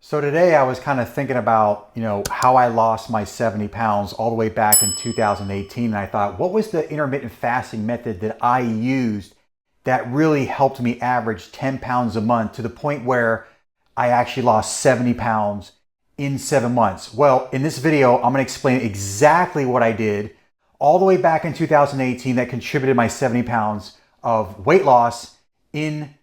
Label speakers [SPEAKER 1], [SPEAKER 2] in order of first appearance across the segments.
[SPEAKER 1] So today I was kind of thinking about, how I lost my 70 pounds all the way back in 2018. And I thought, what was the intermittent fasting method that I used that really helped me average 10 pounds a month to the point where I actually lost 70 pounds in 7 months? Well, in this video, I'm going to explain exactly what I did all the way back in 2018 that contributed my 70 pounds of weight loss in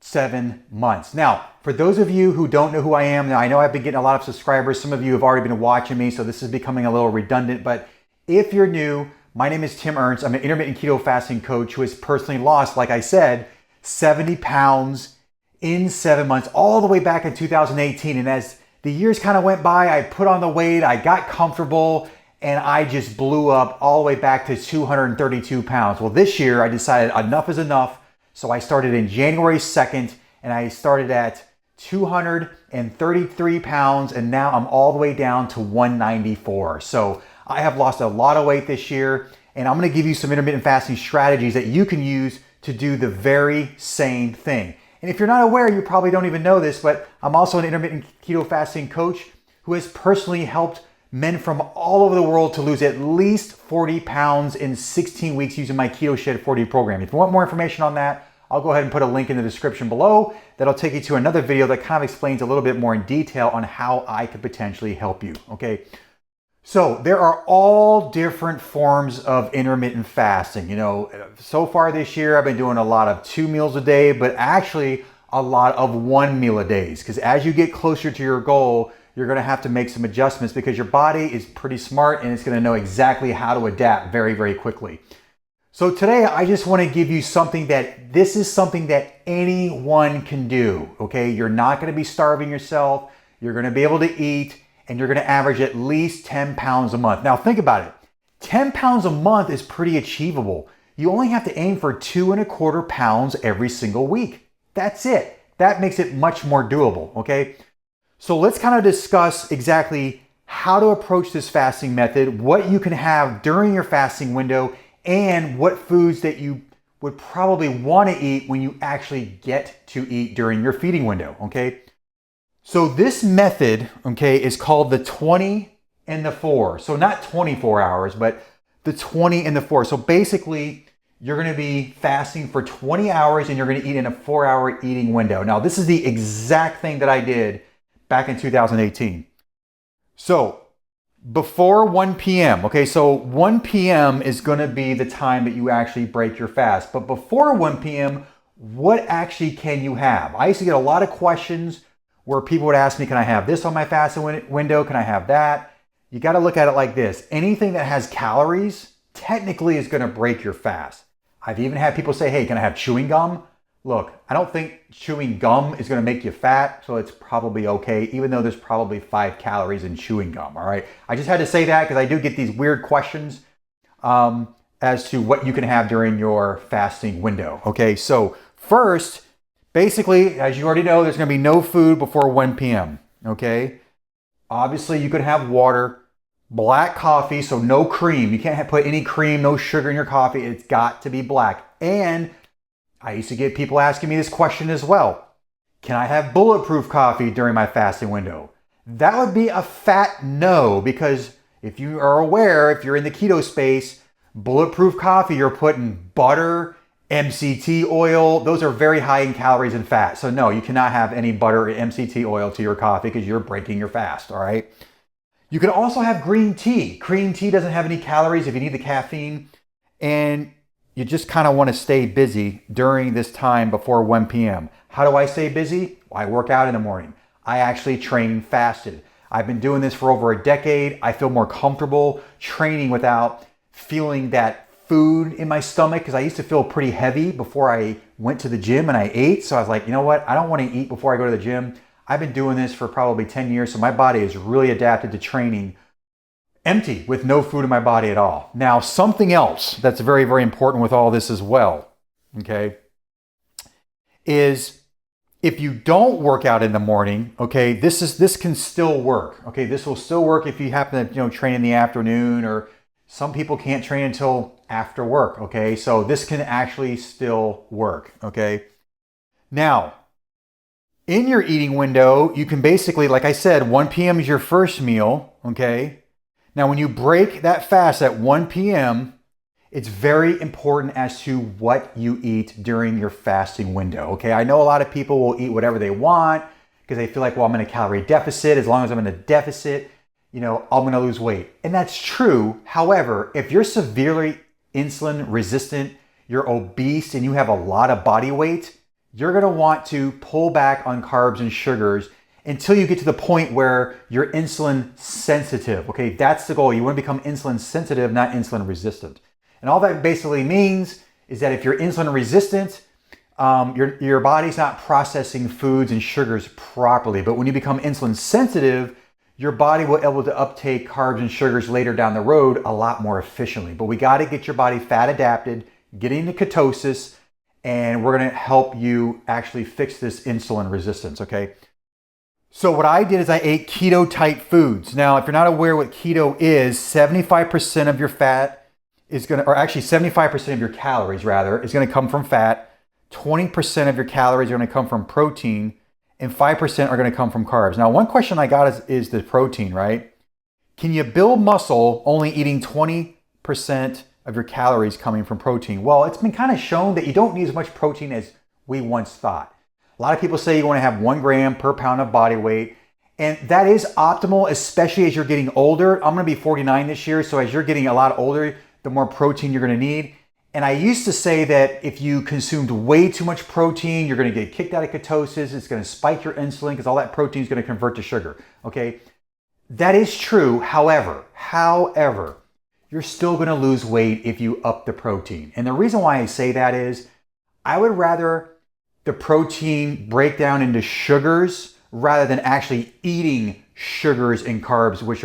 [SPEAKER 1] 7 months. Now, for those of you who don't know who I am, now I know I've been getting a lot of subscribers. Some of you have already been watching me, so this is becoming a little redundant. But if you're new, my name is Ernst. I'm an intermittent keto fasting coach who has personally lost, like I said, 70 pounds in 7 months, all the way back in 2018. And as the years kind of went by, I put on the weight, I got comfortable, and I just blew up all the way back to 232 pounds. Well, this year I decided enough is enough. So I started in January 2nd and I started at 233 pounds and now I'm all the way down to 194. So I have lost a lot of weight this year and I'm gonna give you some intermittent fasting strategies that you can use to do the very same thing. And if you're not aware, you probably don't even know this, but I'm also an intermittent keto fasting coach who has personally helped men from all over the world to lose at least 40 pounds in 16 weeks using my Keto Shed 40 program. If you want more information on that, I'll go ahead and put a link in the description below that'll take you to another video that kind of explains a little bit more in detail on how I could potentially help you, okay? So there are all different forms of intermittent fasting. So far this year, I've been doing a lot of 2 meals a day, but actually a lot of 1 meal a day. Because as you get closer to your goal, you're gonna have to make some adjustments because your body is pretty smart and it's gonna know exactly how to adapt very, very quickly. So today I just wanna give you something this is something that anyone can do, okay? You're not gonna be starving yourself, you're gonna be able to eat, and you're gonna average at least 10 pounds a month. Now think about it, 10 pounds a month is pretty achievable. You only have to aim for 2.25 pounds every single week. That's it. That makes it much more doable, okay? So let's kind of discuss exactly how to approach this fasting method, what you can have during your fasting window, and what foods that you would probably want to eat when you actually get to eat during your feeding window, okay? So this method, okay, is called the 20 and the 4. So not 24 hours, but the 20 and the 4. So basically, you're going to be fasting for 20 hours and you're going to eat in a 4-hour eating window. Now, this is the exact thing that I did back in 2018. So before 1 p.m., okay, so 1 p.m. is gonna be the time that you actually break your fast. But before 1 p.m., what actually can you have? I used to get a lot of questions where people would ask me, can I have this on my fasting window? Can I have that? You gotta look at it like this. Anything that has calories technically is gonna break your fast. I've even had people say, hey, can I have chewing gum? Look, I don't think chewing gum is gonna make you fat, so it's probably okay, even though there's probably 5 calories in chewing gum, all right? I just had to say that because I do get these weird questions as to what you can have during your fasting window, okay? So first, basically, as you already know, there's gonna be no food before 1 p.m., okay? Obviously, you could have water, black coffee, so no cream. You can't put any cream, no sugar in your coffee. It's got to be black. And I used to get people asking me this question as well. Can I have bulletproof coffee during my fasting window? That would be a fat no, because if you are aware, if you're in the keto space, bulletproof coffee, you're putting butter, MCT oil. Those are very high in calories and fat. So no, you cannot have any butter or MCT oil to your coffee because you're breaking your fast, all right? You can also have green tea. Green tea doesn't have any calories if you need the caffeine. And you just kind of want to stay busy during this time before 1 p.m. How do I stay busy? Well, I work out in the morning. I actually train fasted. I've been doing this for over a decade. I feel more comfortable training without feeling that food in my stomach because I used to feel pretty heavy before I went to the gym and I ate. So I was like, you know what? I don't want to eat before I go to the gym. I've been doing this for probably 10 years, so my body is really adapted to training empty with no food in my body at all. Now, something else that's very, very important with all this as well, okay, is if you don't work out in the morning, okay, this can still work. Okay, this will still work if you happen to train in the afternoon, or some people can't train until after work. Okay, so this can actually still work. Okay, now In your eating window, you can basically, like I said, 1 p.m. is your first meal, okay? Now, when you break that fast at 1 p.m., it's very important as to what you eat during your fasting window, okay? I know a lot of people will eat whatever they want because they feel like, well, I'm in a calorie deficit. As long as I'm in a deficit, I'm gonna lose weight. And that's true. However, if you're severely insulin resistant, you're obese, and you have a lot of body weight, you're gonna want to pull back on carbs and sugars until you get to the point where you're insulin sensitive. Okay, that's the goal. You wanna become insulin sensitive, not insulin resistant. And all that basically means is that if you're insulin resistant, your body's not processing foods and sugars properly. But when you become insulin sensitive, your body will be able to uptake carbs and sugars later down the road a lot more efficiently. But we gotta get your body fat adapted, get into ketosis, and we're gonna help you actually fix this insulin resistance, okay? So what I did is I ate keto type foods. Now, if you're not aware what keto is, 75% of your fat is gonna, or actually 75% of your calories rather, is gonna come from fat, 20% of your calories are gonna come from protein, and 5% are gonna come from carbs. Now, one question I got is the protein, right? Can you build muscle only eating 20% of your calories coming from protein? Well, it's been kind of shown that you don't need as much protein as we once thought. A lot of people say you want to have 1 gram per pound of body weight, and that is optimal, especially as you're getting older. I'm going to be 49 this year, so as you're getting a lot older, the more protein you're going to need. And I used to say that if you consumed way too much protein, you're going to get kicked out of ketosis. It's going to spike your insulin because all that protein is going to convert to sugar. Okay, that is true. However, you're still going to lose weight if you up the protein. And the reason why I say that is I would rather the protein break down into sugars rather than actually eating sugars and carbs, which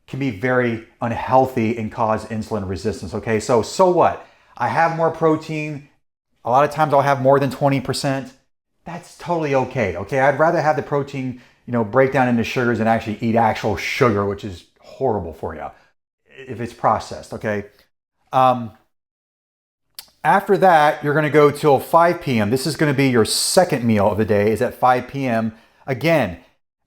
[SPEAKER 1] can be very unhealthy and cause insulin resistance. Okay, so what? I have more protein. A lot of times I'll have more than 20%. That's totally okay. Okay, I'd rather have the protein, break down into sugars and actually eat actual sugar, which is horrible for you if it's processed, okay? After that, you're gonna go till 5 p.m. This is gonna be your second meal of the day, is at 5 p.m. Again,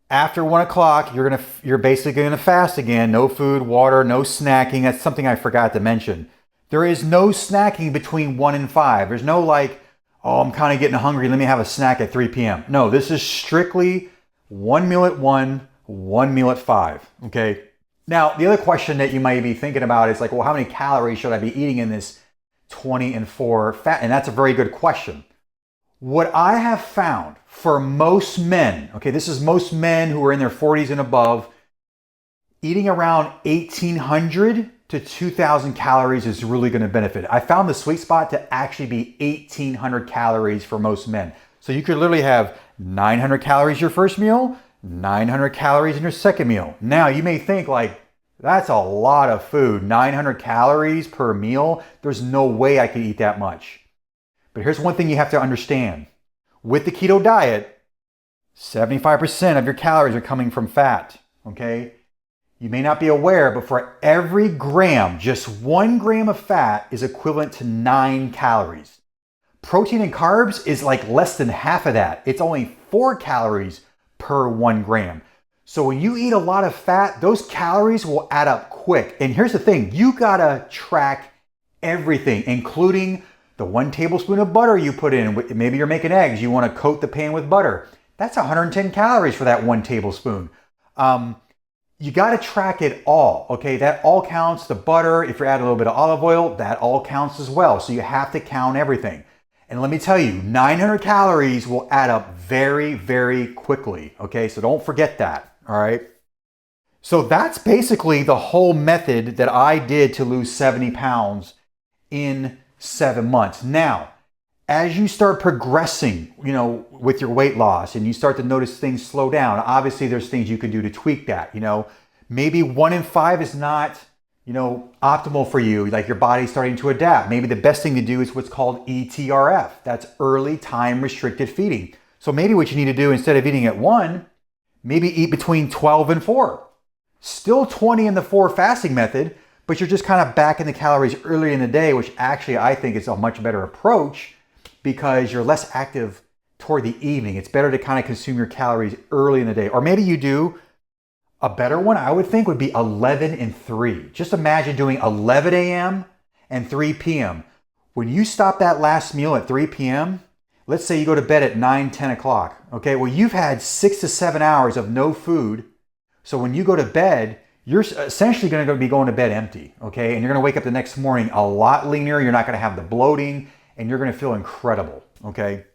[SPEAKER 1] after 1 o'clock, you're basically gonna fast again. No food, water, no snacking. That's something I forgot to mention. There is no snacking between 1 and 5. There's no like, oh, I'm kind of getting hungry, let me have a snack at 3 p.m. No, this is strictly 1 meal at 1, 1 meal at 5, okay? Now, the other question that you might be thinking about is like, well, how many calories should I be eating in this 20 and 4 fat? And that's a very good question. What I have found for most men, okay, this is most men who are in their 40s and above, eating around 1,800 to 2,000 calories is really going to benefit. I found the sweet spot to actually be 1,800 calories for most men. So you could literally have 900 calories your first meal, 900 calories in your second meal. Now you may think like, that's a lot of food, 900 calories per meal. There's no way I could eat that much. But here's one thing you have to understand. With the keto diet, 75% of your calories are coming from fat, okay? You may not be aware, but for every gram, just 1 gram of fat is equivalent to 9 calories. Protein and carbs is like less than half of that. It's only 4 calories per 1 gram. So when you eat a lot of fat, those calories will add up quick. And here's the thing, you gotta track everything, including the 1 tablespoon of butter you put in. Maybe you're making eggs, you wanna coat the pan with butter. That's 110 calories for that 1 tablespoon. You gotta track it all, okay? That all counts. The butter, if you're adding a little bit of olive oil, that all counts as well. So you have to count everything. And let me tell you, 900 calories will add up very, very quickly, okay? So don't forget that, all right? So that's basically the whole method that I did to lose 70 pounds in 7 months. Now, as you start progressing, with your weight loss and you start to notice things slow down, obviously there's things you can do to tweak that, Maybe 1 in 5 is not, optimal for you, like your body's starting to adapt. Maybe the best thing to do is what's called ETRF. That's early time restricted feeding. So maybe what you need to do instead of eating at 1, maybe eat between 12 and 4. Still 20 in the 4 fasting method, but you're just kind of backing the calories early in the day, which actually I think is a much better approach because you're less active toward the evening. It's better to kind of consume your calories early in the day. Or maybe you do a better one, I would think, would be 11 and 3. Just imagine doing 11 a.m. and 3 p.m. When you stop that last meal at 3 p.m., let's say you go to bed at 9, 10 o'clock. Okay, well, you've had 6 to 7 hours of no food. So when you go to bed, you're essentially going to be going to bed empty. Okay, and you're going to wake up the next morning a lot leaner. You're not going to have the bloating, and you're going to feel incredible. Okay.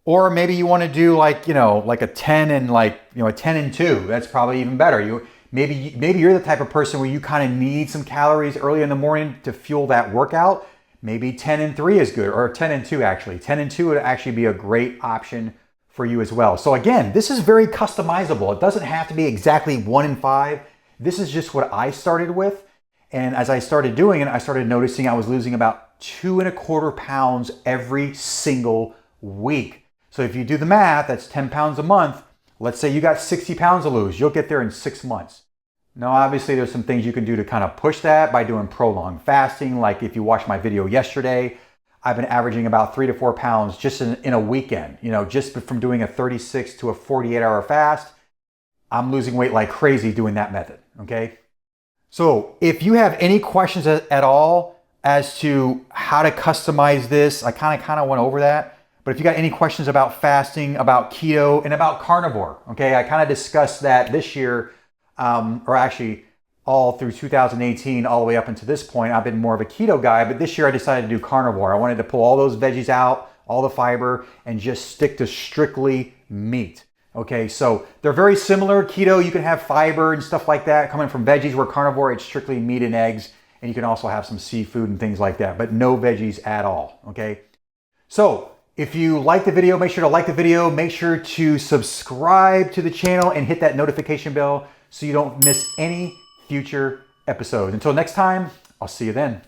[SPEAKER 1] Or maybe you want to do like a 10 and a 10 and 2. That's probably even better. Maybe you're the type of person where you kind of need some calories early in the morning to fuel that workout. Maybe 10 and 3 is good, or 10 and 2 actually. 10 and 2 would actually be a great option for you as well. So again, this is very customizable. It doesn't have to be exactly 1 and 5. This is just what I started with. And as I started doing it, I started noticing I was losing about 2.25 pounds every single week. So if you do the math, that's 10 pounds a month. Let's say you got 60 pounds to lose. You'll get there in 6 months. Now, obviously, there's some things you can do to kind of push that by doing prolonged fasting. Like if you watched my video yesterday, I've been averaging about 3 to 4 pounds just in a weekend. Just from doing a 36 to a 48-hour fast, I'm losing weight like crazy doing that method, okay? So if you have any questions at all as to how to customize this, I kind of went over that. But if you got any questions about fasting, about keto, and about carnivore, okay, I kind of discussed that this year, or actually all through 2018, all the way up until this point. I've been more of a keto guy, but this year I decided to do carnivore. I wanted to pull all those veggies out, all the fiber, and just stick to strictly meat. Okay, so they're very similar. Keto, you can have fiber and stuff like that coming from veggies, where carnivore, it's strictly meat and eggs, and you can also have some seafood and things like that, but no veggies at all, okay? So if you like the video, make sure to like the video, make sure to subscribe to the channel and hit that notification bell so you don't miss any future episodes. Until next time, I'll see you then.